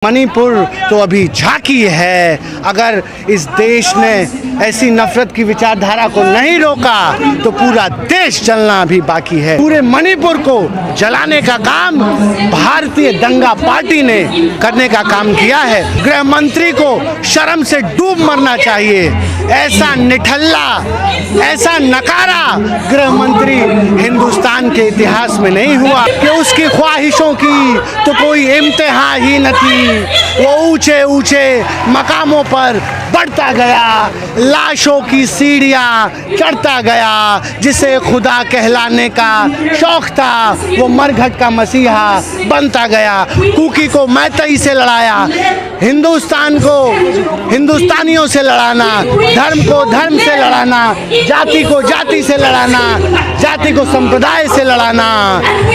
मणिपुर तो अभी झांकी है। अगर इस देश ने ऐसी नफरत की विचारधारा को नहीं रोका तो पूरा देश जलना अभी बाकी है। पूरे मणिपुर को जलाने का काम भारतीय दंगा पार्टी ने करने का काम किया है। गृह मंत्री को शर्म से डूब मरना चाहिए। ऐसा निठल्ला, ऐसा नकारा गृह मंत्री हिंदुस्तान के इतिहास में नहीं हुआ कि उसकी ख्वाहिशों की तो कोई इम्तिहा ही न थी। वो ऊंचे ऊंचे मकामों पर बढ़ता गया, लाशों की सीढ़ियां चढ़ता गया। जिसे खुदा कहलाने का शौक था वो मरघट का मसीहा बनता गया। कुकी को मैतई से लड़ाया, हिंदुस्तान को हिंदुस्तानियों से लड़ाना, धर्म को धर्म से लड़ाना, जाति को जाति से लड़ाना, जाति को संप्रदाय से लड़ाना,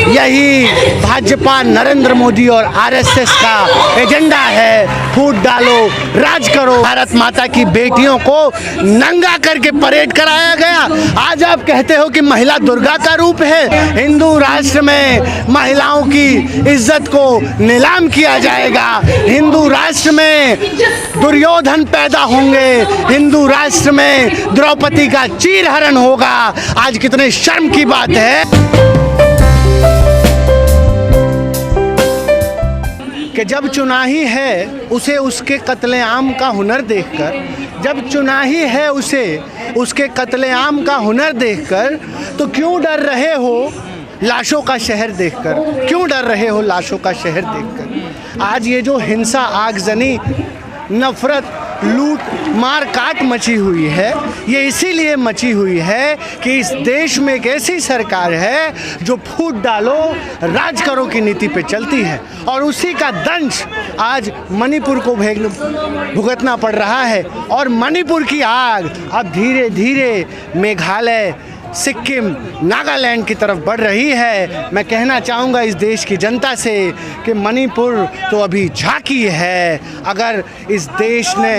यही भाजपा नरेंद्र मोदी और आरएसएस का एजेंडा है। फूट डालो, राज करो। भारत माता की बेटियों को नंगा करके परेड कराया गया। आज आप कहते हो कि महिला दुर्गा का रूप है। हिंदू राष्ट्र में महिलाओं की इज्जत को नीलाम किया जाएगा। हिंदू राष्ट्र में दुर्योधन पैदा होंगे। हिंदू राष्ट्र में द्रौपदी का चीरहरण होगा। आज कितने शर्म की बात है कि जब चुनाही है उसे उसके कत्लेआम का हुनर देखकर, जब चुनाही है उसे उसके कत्लेआम का हुनर देखकर, तो क्यों डर रहे हो लाशों का शहर देखकर? क्यों डर रहे हो लाशों का शहर देखकर? आज ये जो हिंसा, आगजनी, नफरत, लूट मार काट मची हुई है, ये इसीलिए मची हुई है कि इस देश में एक ऐसी सरकार है जो फूट डालो, राज करो की नीति पे चलती है। और उसी का दंश आज मणिपुर को भुगतना पड़ रहा है। और मणिपुर की आग अब धीरे धीरे मेघालय, सिक्किम, नागालैंड की तरफ बढ़ रही है। मैं कहना चाहूँगा इस देश की जनता से कि मणिपुर तो अभी झांकी है। अगर इस देश ने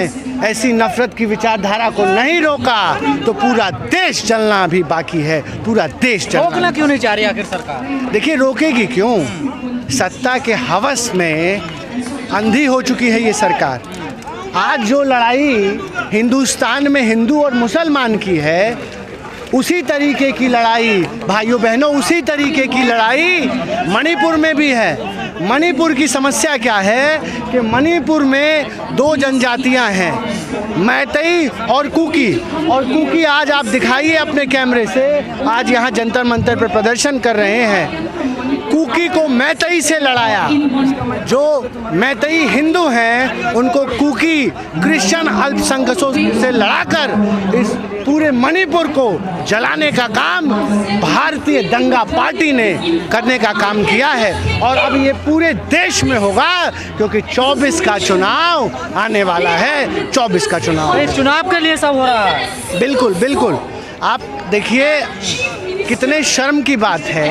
ऐसी नफरत की विचारधारा को नहीं रोका तो पूरा देश जलना अभी बाकी है। पूरा देश जलना। रोकना क्यों नहीं चाह रही आखिर सरकार? देखिए, रोकेगी क्यों? सत्ता के हवस में अंधी हो चुकी है ये सरकार। आज जो लड़ाई हिंदुस्तान में हिंदू और मुसलमान की है, उसी तरीके की लड़ाई भाइयों बहनों, उसी तरीके की लड़ाई मणिपुर में भी है। मणिपुर की समस्या क्या है कि मणिपुर में दो जनजातियां हैं, मैतई और कुकी। और कुकी आज आप दिखाइए अपने कैमरे से, आज यहाँ जंतर मंतर पर प्रदर्शन कर रहे हैं। कुकी को मैतई से लड़ाया। जो मैतई हिंदू हैं उनको कुकी क्रिश्चियन अल्पसंख्यकों से लड़ाकर इस पूरे मणिपुर को जलाने का काम भारतीय दंगा पार्टी ने करने का काम किया है। और अब ये पूरे देश में होगा क्योंकि 24 का चुनाव आने वाला है। 24 का चुनाव, चुनाव के लिए सब हो रहा है। बिल्कुल बिल्कुल। आप देखिए कितने शर्म की बात है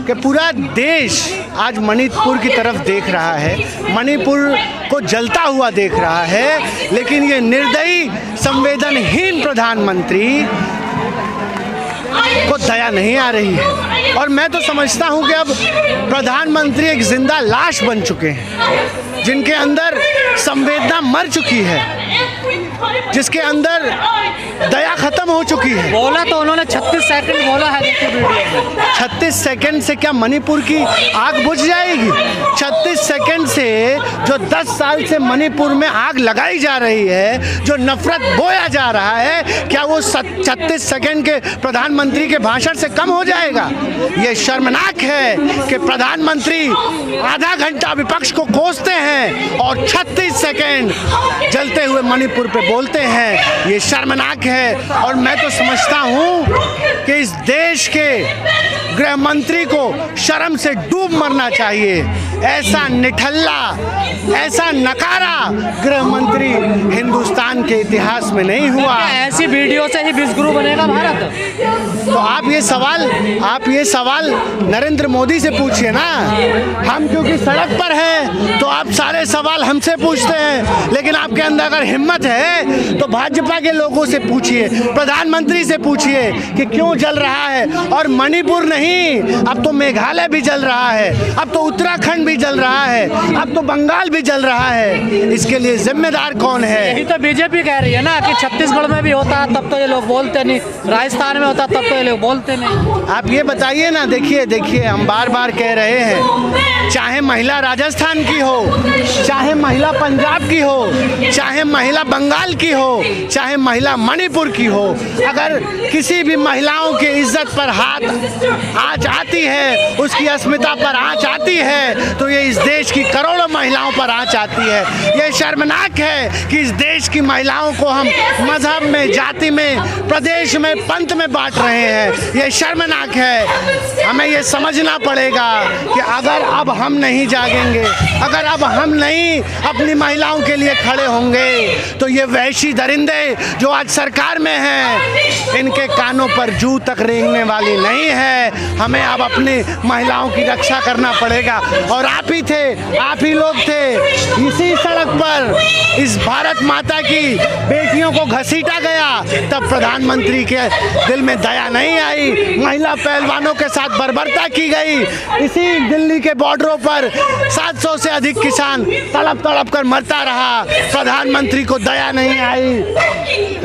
कि पूरा देश आज मणिपुर की तरफ देख रहा है, मणिपुर को जलता हुआ देख रहा है। लेकिन ये निर्दयी, संवेदनहीन प्रधानमंत्री को दया नहीं आ रही है। और मैं तो समझता हूं कि अब प्रधानमंत्री एक जिंदा लाश बन चुके हैं, जिनके अंदर संवेदना मर चुकी है, जिसके अंदर दया खत्म हो चुकी है। बोला तो उन्होंने 36 सेकंड बोला है। 36 सेकंड से क्या मणिपुर की आग बुझ जाएगी? 36 सेकंड से जो 10 साल से मणिपुर में आग लगाई जा रही है, जो नफरत बोया जा रहा है, क्या वो 36 सेकंड के प्रधानमंत्री के भाषण से कम हो जाएगा? ये शर्मनाक है कि प्रधानमंत्री आधा घंटा विपक्ष को कोसते हैं और 36 सेकंड जलते हुए मणिपुर पे बोलते हैं। ये शर्मनाक है। और मैं तो समझता हूँ कि इस देश के गृह मंत्री को शर्म से डूब मरना चाहिए। ऐसा निठल्ला, ऐसा नकारा गृह मंत्री हिंदुस्तान के इतिहास में नहीं हुआ। ऐसी वीडियो से ही विश्वगुरु बनेगा भारत? तो आप ये सवाल नरेंद्र मोदी से पूछिए ना। हम क्योंकि सड़क पर हैं तो आप सारे सवाल हमसे पूछते हैं, लेकिन आपके अंदर अगर हिम्मत है तो भाजपा के लोगों से पूछिए, प्रधानमंत्री से पूछिए कि क्यों जल रहा है। और मणिपुर नहीं, अब तो मेघालय भी जल रहा है, अब तो उत्तराखंड भी जल रहा है, अब तो बंगाल भी जल रहा है, इसके लिए जिम्मेदार कौन है? यही तो बीजेपी कह रही है ना कि छत्तीसगढ़ में भी होता है तब तो ये लोग बोलते नहीं, राजस्थान में होता तब तो ये लोग बोलते नहीं। आप ये बताइए ना, देखिए हम बार बार कह रहे हैं, चाहे महिला राजस्थान की हो, चाहे महिला पंजाब की हो, चाहे महिला बंगाल की हो, चाहे महिला मणिपुर की हो, अगर किसी भी महिलाओं की इज्जत पर आँच आती है, उसकी अस्मिता पर आँच आती है, तो ये इस देश की करोड़ों महिलाओं पर आँच आती है। ये शर्मनाक है कि इस देश की महिलाओं को हम मजहब में, जाति में, प्रदेश में, पंथ में बांट रहे हैं। ये शर्मनाक है। हमें ये समझना पड़ेगा कि अगर अब हम नहीं जागेंगे, अगर अब हम नहीं अपनी महिलाओं के लिए खड़े होंगे, तो ये वैशी दरिंदे जो आज सरकार में हैं, इनके कानों पर जू तक रेंगने वाली नहीं है। हमें अब अपनी महिलाओं की रक्षा करना पड़ेगा। और आप ही थे, आप ही लोग थे, इसी सड़क पर इस भारत माता की बेटियों को घसीटा गया, तब प्रधानमंत्री के दिल में दया नहीं आई। महिला पहलवानों के साथ बर्बरता की गई। इसी दिल्ली के बॉर्डरों पर 700 से अधिक किसान तड़प तड़प कर मरता रहा, प्रधानमंत्री को दया नहीं आई।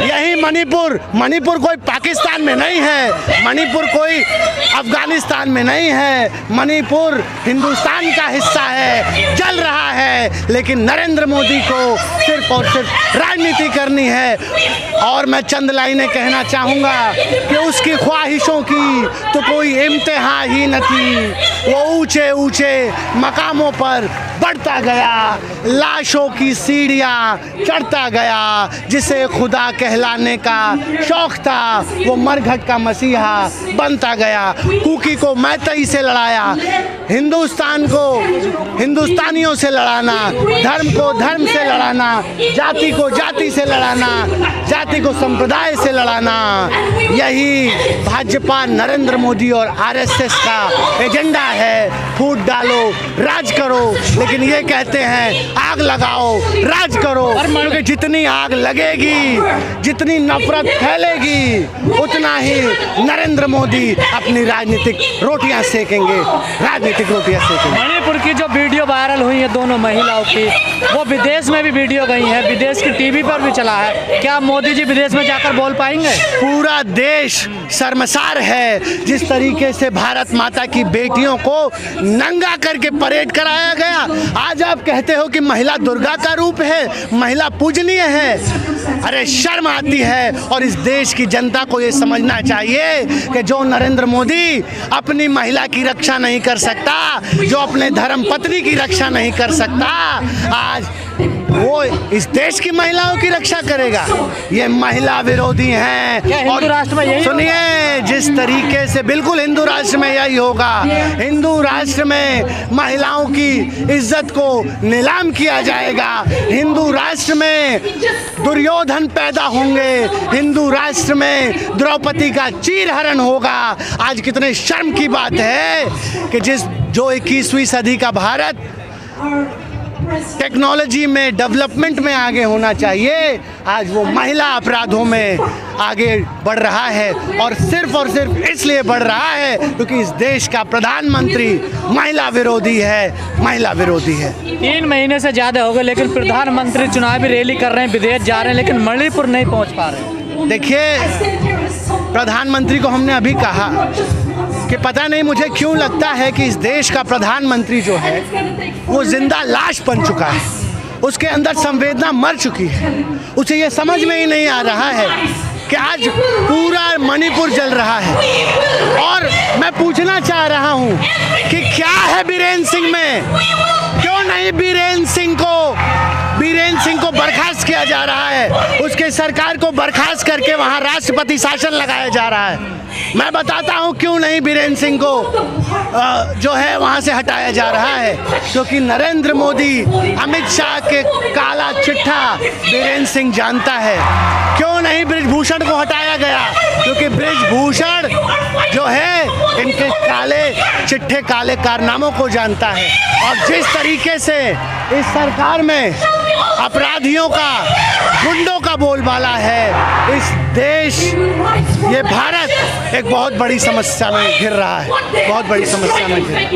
यही मणिपुर कोई पाकिस्तान में नहीं है, मणिपुर कोई अफगानिस्तान में नहीं है, मणिपुर हिंदुस्तान का हिस्सा है, जल रहा है। लेकिन नरेंद्र मोदी को सिर्फ और सिर्फ राजनीति करनी है। और मैं चंद लाइनें कहना चाहूँगा कि उसकी ख्वाहिशों की तो कोई इम्तिहान ही न थी। वो ऊंचे ऊंचे मकामों पर बढ़ता गया, लाशों की सीढ़ियाँ चढ़ता गया। जिसे खुदा कहलाने का शौक था, वो मरघट का मसीहा बनता गया। कुकी को मैतई से लड़ाया, हिंदुस्तान को हिंदुस्तानियों से लड़ाना, धर्म को धर्म से लड़ाना, जाति को जाति से लड़ाना, जाति को संप्रदाय से लड़ाना, यही भाजपा, नरेंद्र मोदी और आरएसएस का एजेंडा है। फूट डालो, राज करो, लेकिन ये कहते हैं आग लगाओ, राज करो। क्योंकि जितनी आग लगेगी, जितनी नफरत फैलेगी, उतना ही नरेंद्र मोदी अपनी राजनीतिक रोटियां सेकेंगे, राजनीतिक रोटियां सेकेंगे। मणिपुर की जो वीडियो वायरल हुई है दोनों महिलाओं की, वो विदेश में भी वीडियो गई है, विदेश की टीवी पर भी चला है। क्या मोदी जी विदेश में जाकर बोल पाएंगे? पूरा देश शर्मसार है जिस तरीके से भारत माता की बेटियों को नंगा करके परेड कराया गया। आज आप कहते हो कि महिला दुर्गा का रूप है, महिला पूजनीय है। अरे शर्म आती है। और इस देश की जनता को ये समझना चाहिए कि जो नरेंद्र मोदी अपनी महिला की रक्षा नहीं कर सकता, जो अपने धर्म पत्नी की रक्षा नहीं कर सकता, आज वो इस देश की महिलाओं की रक्षा करेगा। ये महिला विरोधी हैं। हिंदू राष्ट्र में यही सुनिए, जिस तरीके से बिल्कुल हिंदू राष्ट्र में यही होगा। हिंदू राष्ट्र में महिलाओं की इज्जत को नीलाम किया जाएगा। हिंदू राष्ट्र में दुर्योधन पैदा होंगे। हिंदू राष्ट्र में द्रौपदी का चीरहरण होगा। आज कितने शर्म की बात है कि जो 21वीं सदी का भारत टेक्नोलॉजी में, डेवलपमेंट में आगे होना चाहिए, आज वो महिला अपराधों में आगे बढ़ रहा है। और सिर्फ इसलिए बढ़ रहा है क्योंकि इस देश का प्रधानमंत्री महिला विरोधी है, महिला विरोधी है। 3 महीने से ज़्यादा हो गए, लेकिन प्रधानमंत्री चुनावी रैली कर रहे हैं, विदेश जा रहे हैं, लेकिन मणिपुर नहीं पहुंच पा रहे। देखिए, प्रधानमंत्री को हमने अभी कहा कि पता नहीं मुझे क्यों लगता है कि इस देश का प्रधानमंत्री जो है वो जिंदा लाश बन चुका है। उसके अंदर संवेदना मर चुकी है। उसे ये समझ में ही नहीं आ रहा है कि आज पूरा मणिपुर जल रहा है। और मैं पूछना चाह रहा हूँ कि क्या है बीरेन सिंह में? क्यों नहीं बीरेन सिंह को बर्खास्त किया जा रहा है? उसके सरकार को बर्खास्त करके वहाँ राष्ट्रपति शासन लगाया जा रहा है। मैं बताता हूँ क्यों नहीं बीरेन सिंह को जो है वहाँ से हटाया जा रहा है। क्योंकि नरेंद्र मोदी, अमित शाह के काला चिट्ठा बीरेन सिंह जानता है। क्यों नहीं बृजभूषण को हटाया गया? क्योंकि बृजभूषण जो है इनके काले चिट्ठे, काले कारनामों को जानता है। और जिस तरीके से इस सरकार में अपराधियों का, गुंडों का बोलबाला है, इस देश, ये भारत एक बहुत बड़ी समस्या में घिर रहा है, बहुत बड़ी समस्या में घिर रहा है।